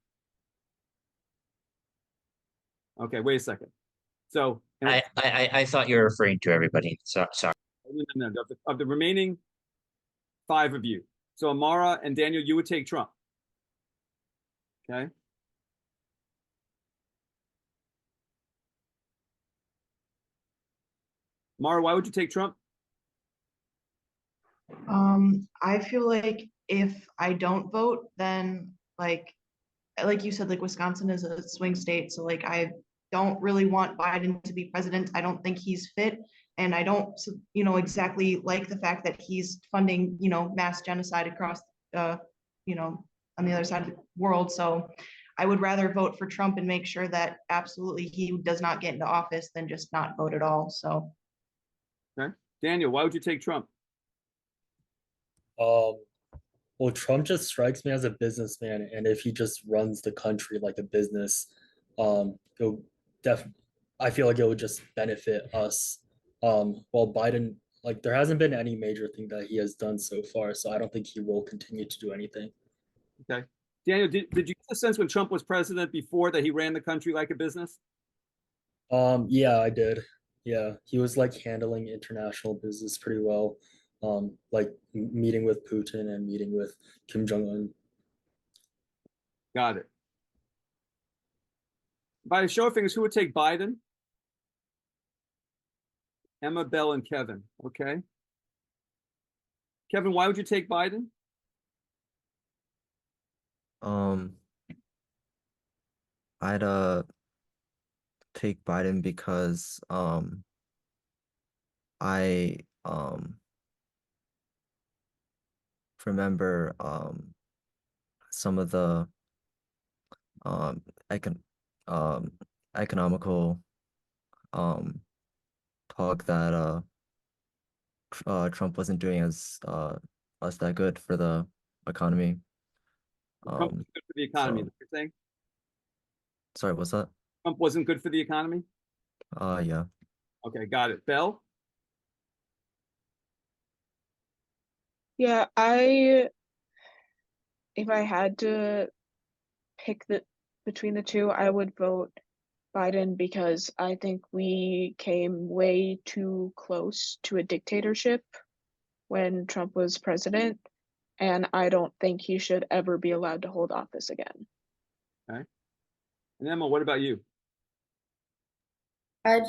Okay, wait a second. So I thought you were referring to everybody. Sorry. no, of the remaining five of you. So Amara and Daniel, you would take Trump. Okay. Amara, why would you take Trump? I feel like if I don't vote, then like you said, like Wisconsin is a swing state, so like I don't really want Biden to be president. I don't think he's fit, and I don't, exactly like the fact that he's funding, mass genocide across, on the other side of the world. So I would rather vote for Trump and make sure that absolutely he does not get into office than just not vote at all. So. Okay. Daniel, why would you take Trump? Well, Trump just strikes me as a businessman, and if he just runs the country like a business, it'll I feel like it would just benefit us. While Biden, like, there hasn't been any major thing that he has done so far, so I don't think he will continue to do anything. Okay. Daniel, did you get the sense when Trump was president before that he ran the country like a business? Yeah, I did. Yeah, he was like handling international business pretty well. Like meeting with Putin and meeting with Kim Jong-un. Got it. By a show of fingers, who would take Biden? Emma, Bell, and Kevin. Okay. Kevin, why would you take Biden? I'd take Biden because I remember some of the economical talk that Trump wasn't doing as that good for the economy. Trump was good for the economy, so- is what you're saying? Sorry, what's that? Trump wasn't good for the economy? Yeah. Okay, got it. Bell? Yeah, if I had to pick between the two, I would vote Biden because I think we came way too close to a dictatorship when Trump was president, and I don't think he should ever be allowed to hold office again. Okay. And Emma, what about you? I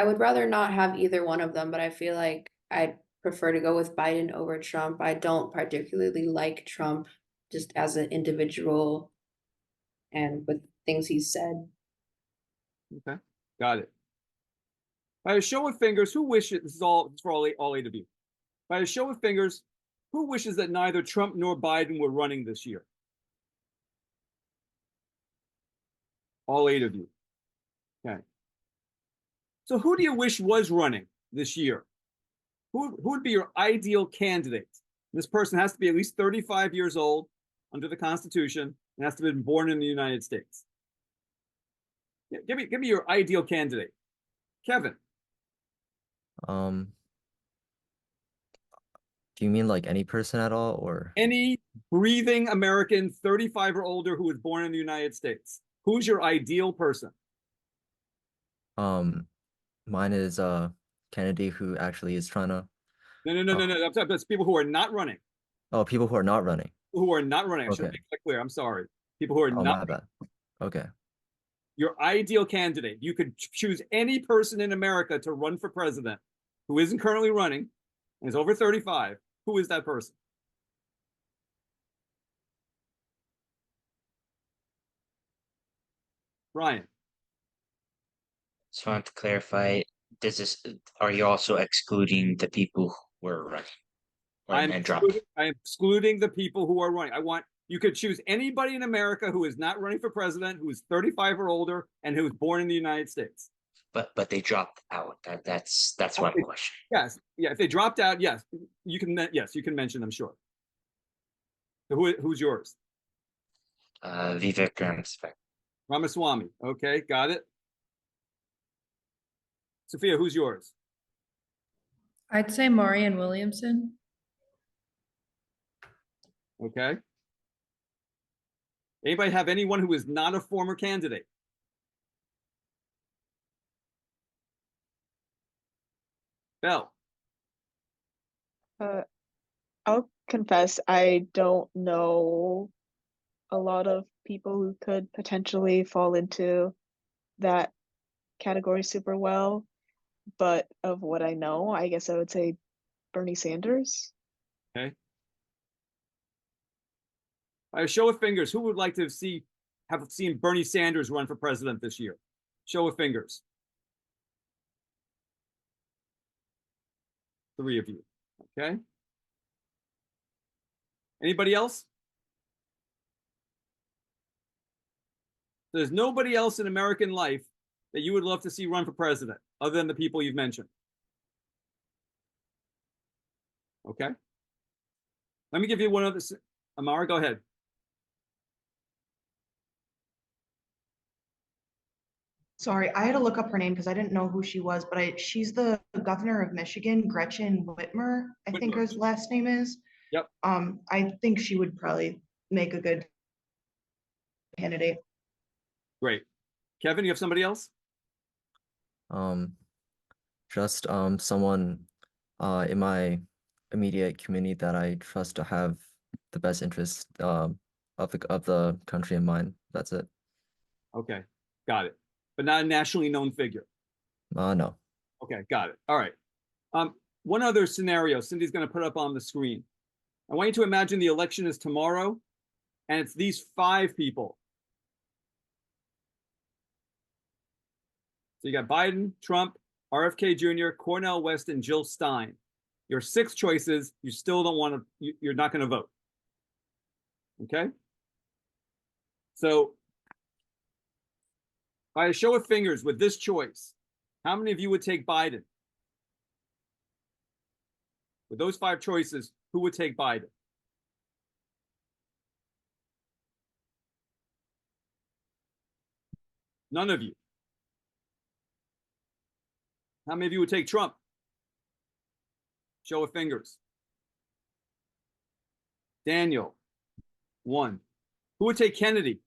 would rather not have either one of them, but I feel like I'd prefer to go with Biden over Trump. I don't particularly like Trump just as an individual and with things he's said. Okay, got it. By a show of fingers, who wishes, this is for all eight of you. By a show of fingers, who wishes that neither Trump nor Biden were running this year? All 8 of you. Okay. So who do you wish was running this year? Who would be your ideal candidate? This person has to be at least 35 years old under the Constitution and has to have been born in the United States. Yeah, give me your ideal candidate. Kevin. Do you mean like any person at all, or Any breathing American 35 or older who was born in the United States? Who's your ideal person? mine is Kennedy, who actually is trying to. No. That's people who are not running. Oh, people who are not running. Who are not running. I should Okay. make that clear. I'm sorry. People who are Oh, not. my bad. Okay. Your ideal candidate. You could choose any person in America to run for president who isn't currently running and is over 35. Who is that person? Ryan. So I want to clarify, are you also excluding the people who were running? And dropped? I am excluding the people who are running. You could choose anybody in America who is not running for president, who is 35 or older, and who was born in the United States. But they dropped out. That's one question. Yes, yeah. If they dropped out, yes, you can. Yes, you can mention them. Sure. So who's yours? Vivek Ramaswamy. Okay, got it. Sophia, who's yours? I'd say Marianne Williamson. Okay. Anybody have anyone who is not a former candidate? Bell. I'll confess I don't know a lot of people who could potentially fall into that category super well, but of what I know, I guess I would say Bernie Sanders. Okay. A show of fingers. Who would like to have seen Bernie Sanders run for president this year? Show of fingers. 3 of you. Okay. Anybody else? There's nobody else in American life that you would love to see run for president other than the people you've mentioned. Okay. Let me give you one other. Amara, go ahead. Sorry, I had to look up her name because I didn't know who she was, but she's the governor of Michigan, Gretchen Whitmer, I think her last name is. Yep. I think she would probably make a good candidate. Great. Kevin, you have somebody else? Just someone in my immediate community that I trust to have the best interest of the country in mind. That's it. Okay, got it. But not a nationally known figure. No. Okay, got it. All right. One other scenario Cindy's going to put up on the screen. I want you to imagine the election is tomorrow, and it's these 5 people. So you got Biden, Trump, RFK Jr., Cornel West, and Jill Stein. Your 6 choices, you still don't want to, you're not going to vote. Okay? So by a show of fingers with this choice, how many of you would take Biden? With those 5 choices, who would take Biden? None of you. How many of you would take Trump? Show of fingers. Daniel, 1. Who would take Kennedy?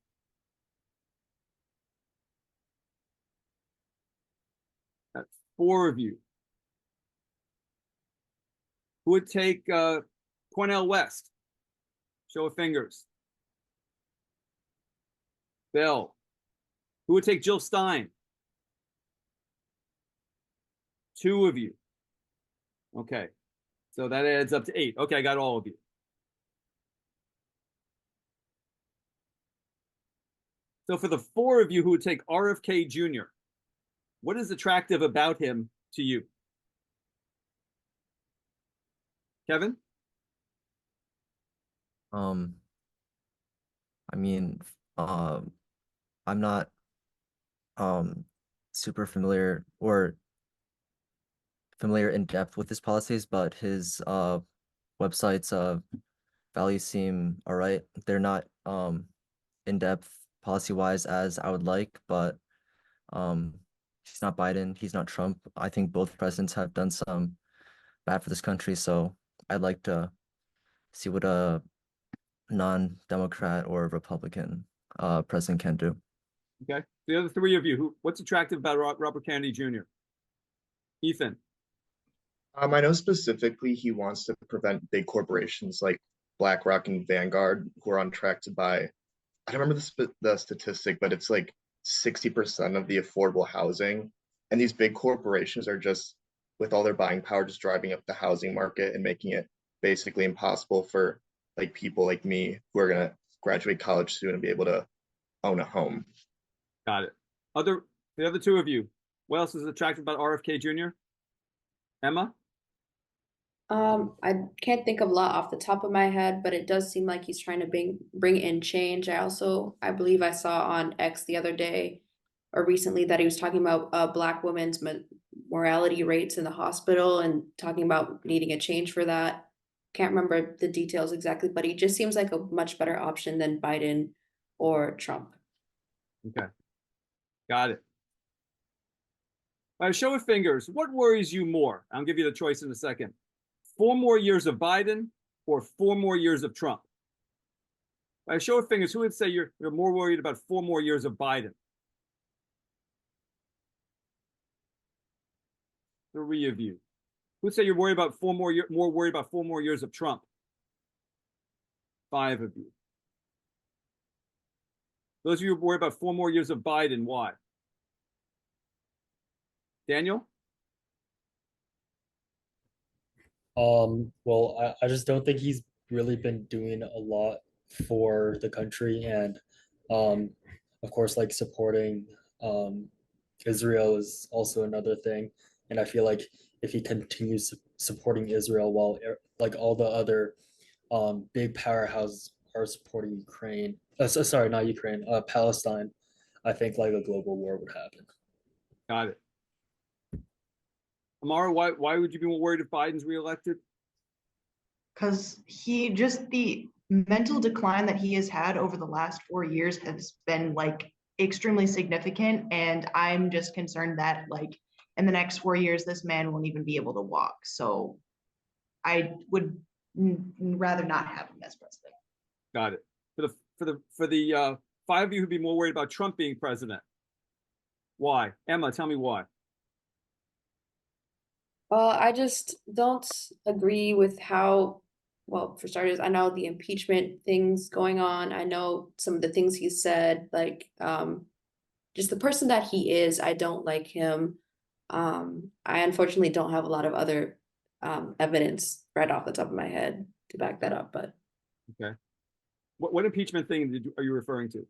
That's 4 of you. Who would take Cornel West? Show of fingers. Bill. Who would take Jill Stein? 2 of you. Okay. So that adds up to 8. Okay, I got all of you. So for the 4 of you who would take RFK Jr., what is attractive about him to you? Kevin? I mean, I'm not super familiar or familiar in depth with his policies, but his website's values seem all right. They're not in depth policy wise as I would like, but he's not Biden, he's not Trump. I think both presidents have done some bad for this country, so I'd like to see what a non-Democrat or Republican president can do. Okay, the other three of you, what's attractive about Robert Kennedy Jr.? Ethan. I know specifically he wants to prevent big corporations like BlackRock and Vanguard, who are on track to buy, I don't remember the statistic, but it's like 60% of the affordable housing. And these big corporations are just, with all their buying power, just driving up the housing market and making it basically impossible for like people like me who are gonna graduate college soon and be able to own a home. Got it. The other two of you, what else is attractive about RFK Jr.? Emma? I can't think of a lot off the top of my head, but it does seem like he's trying to bring in change. I believe I saw on X the other day or recently that he was talking about Black women's mortality rates in the hospital and talking about needing a change for that. Can't remember the details exactly, but he just seems like a much better option than Biden or Trump. Okay, got it. All right, show of fingers, what worries you more? I'll give you the choice in a second. 4 more years of Biden or 4 more years of Trump? By show of fingers, who would say you're more worried about 4 more years of Biden? 3 of you. Who would say you're worried about more worried about 4 more years of Trump? 5 of you. Those of you who are worried about 4 more years of Biden, why? Daniel? Well, I just don't think he's really been doing a lot for the country, and of course, like supporting Israel is also another thing. And I feel like if he continues supporting Israel while like all the other big powerhouses are supporting Ukraine, sorry, not Ukraine, Palestine, I think like a global war would happen. Got it. Amara, why would you be more worried if Biden's reelected? Because the mental decline that he has had over the last 4 years has been like extremely significant. And I'm just concerned that like in the next 4 years, this man won't even be able to walk. So I would rather not have him as president. Got it. For the 5 of you who'd be more worried about Trump being president, why? Emma, tell me why. I just don't agree with how, well, for starters, I know the impeachment things going on. I know some of the things he said, like just the person that he is, I don't like him. I unfortunately don't have a lot of other evidence right off the top of my head to back that up, but. Okay. What impeachment thing are you referring to?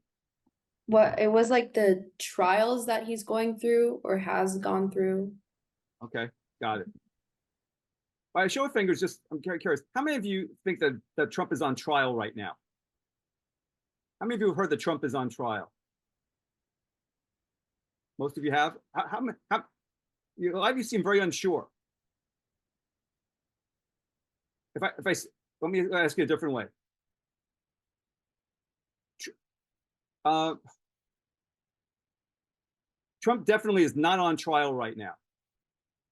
What, it was like the trials that he's going through or has gone through. Okay, got it. All right, show of fingers, just I'm curious. How many of you think that Trump is on trial right now? How many of you have heard that Trump is on trial? Most of you have. How a lot of you seem very unsure. Let me ask you a different way. Trump definitely is not on trial right now.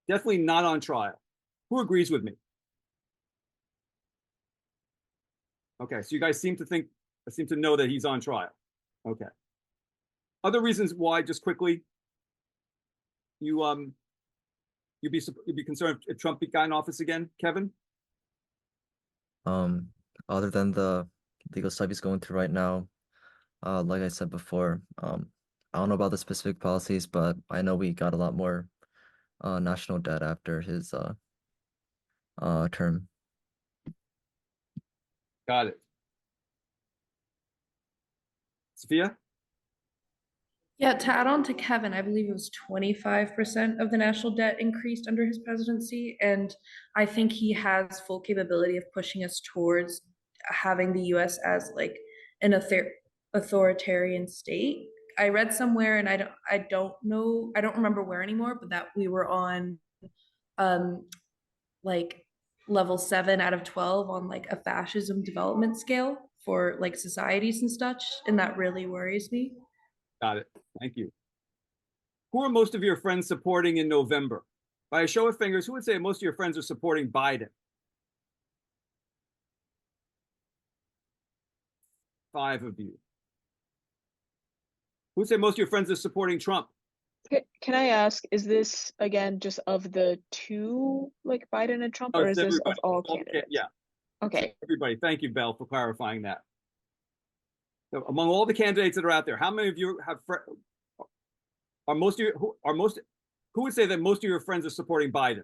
Definitely not on trial. Who agrees with me? Okay, so you guys seem to know that he's on trial. Okay. Other reasons why, just quickly, you'd be concerned if Trump got in office again, Kevin? Other than the legal stuff he's going through right now, like I said before, I don't know about the specific policies, but I know we got a lot more national debt after his term. Got it. Sophia? Yeah, to add on to Kevin, I believe it was 25% of the national debt increased under his presidency. And I think he has full capability of pushing us towards having the US as like an authoritarian state. I read somewhere, and I don't know, I don't remember where anymore, but that we were on like level 7 out of 12 on like a fascism development scale for like societies and such, and that really worries me. Got it. Thank you. Who are most of your friends supporting in November? By a show of fingers, who would say most of your friends are supporting Biden? 5 of you. Who would say most of your friends are supporting Trump? Can I ask, is this again just of the two, like Biden and Trump, Oh, or it's is this of everybody. all Okay, candidates? yeah. Okay. Everybody. Thank you, Belle, for clarifying that. So among all the candidates that are out there, how many of you have are most of you who would say that most of your friends are supporting Biden?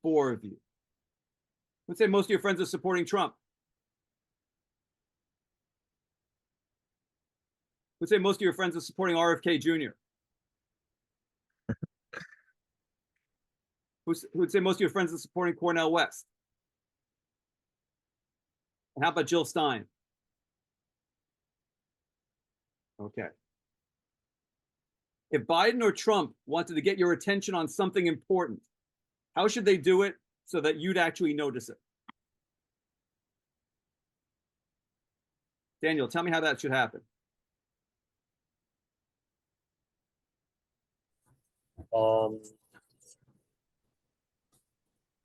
4 of you. Who would say most of your friends are supporting Trump? Who would say most of your friends are supporting RFK Jr.? Who would say most of your friends are supporting Cornel West? And how about Jill Stein? Okay. If Biden or Trump wanted to get your attention on something important, how should they do it so that you'd actually notice it? Daniel, tell me how that should happen.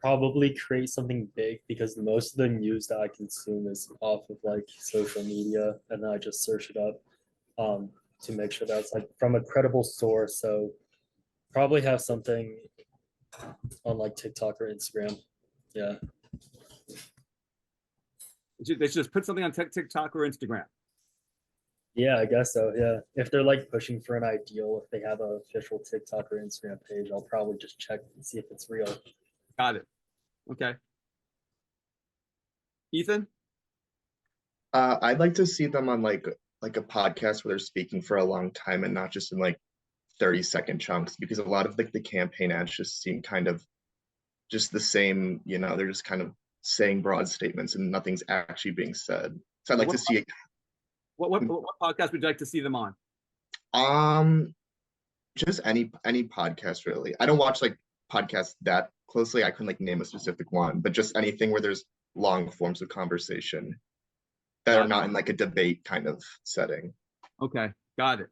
Probably create something big, because most of the news that I consume is off of like social media, and then I just search it up to make sure that it's like from a credible source. So probably have something on like TikTok or Instagram. Yeah. They should just put something on TikTok or Instagram. Yeah, I guess so. Yeah. If they're like pushing for an ideal, if they have an official TikTok or Instagram page, I'll probably just check and see if it's real. Got it. Okay. Ethan? I'd like to see them on like a podcast where they're speaking for a long time and not just in like 30-second chunks, because a lot of like the campaign ads just seem kind of just the same, they're just kind of saying broad statements and nothing's actually being said. So I'd like to see it. What podcast would you like to see them on? Just any podcast really. I don't watch like podcasts that closely. I couldn't like name a specific one, but just anything where there's long forms of conversation that are not in like a debate kind of setting. Okay, got it.